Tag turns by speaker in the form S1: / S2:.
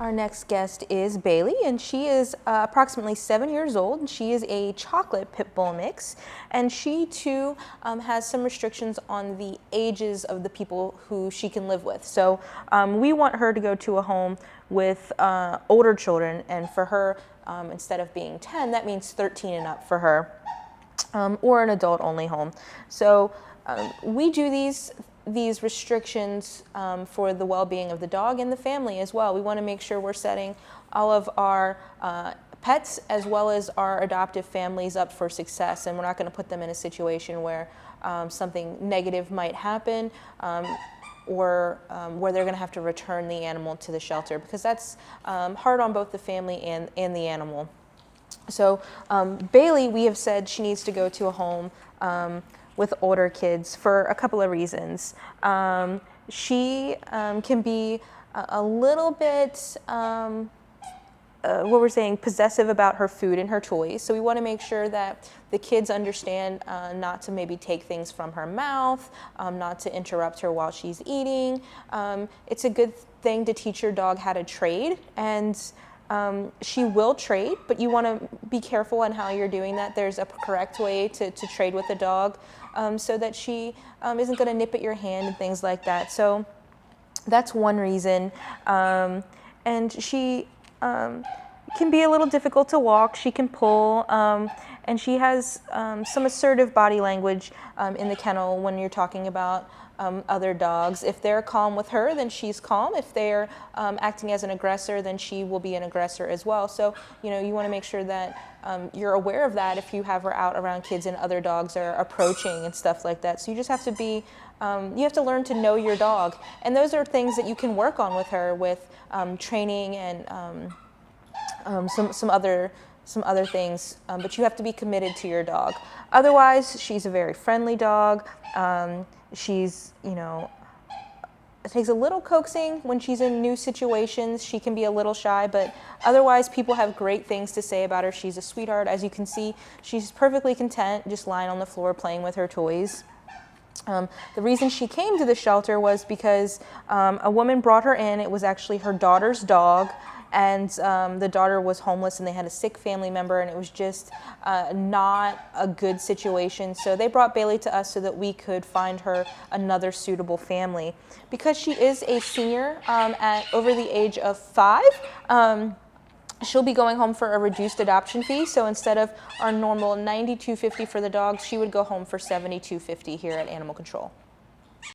S1: Our next guest is Bailey, and she is approximately 7 years old. She is a chocolate pit bull mix, and she too has some restrictions on the ages of the people who she can live with. So we want her to go to a home with older children, and for her, instead of being 10, that means 13 and up for her, or an adult-only home. So we do these restrictions for the well-being of the dog and the family as well. We want to make sure we're setting all of our pets as well as our adoptive families up for success, and we're not going to put them in a situation where something negative might happen, or where they're going to have to return the animal to the shelter, because that's hard on both the family and the animal. So Bailey, we have said she needs to go to a home with older kids for a couple of reasons. She can be a little bit, what we're saying, possessive about her food and her toys. So we want to make sure that the kids understand not to maybe take things from her mouth, not to interrupt her while she's eating. It's a good thing to teach your dog how to trade, and she will trade, but you want to be careful on how you're doing that. There's a correct way to trade with a dog, so that she isn't going to nip at your hand and things like that. So that's one reason. And she can be a little difficult to walk. She can pull, and she has some assertive body language in the kennel when you're talking about other dogs. If they're calm with her, then she's calm. If they're acting as an aggressor, then she will be an aggressor as well. So, you want to make sure that you're aware of that if you have her out around kids and other dogs are approaching and stuff like that. So you just have to be, you have to learn to know your dog. And those are things that you can work on with her with training and some other things, but you have to be committed to your dog. Otherwise, she's a very friendly dog. She's, it takes a little coaxing when she's in new situations. She can be a little shy, but otherwise people have great things to say about her. She's a sweetheart. As you can see, she's perfectly content just lying on the floor playing with her toys. The reason she came to the shelter was because a woman brought her in. It was actually her daughter's dog, and the daughter was homeless and they had a sick family member, and it was just not a good situation. So they brought Bailey to us so that we could find her another suitable family. Because she is a senior at over the age of 5, she'll be going home for a reduced adoption fee. So instead of our normal $92.50 for the dogs, she would go home for $72.50 here at Animal Control.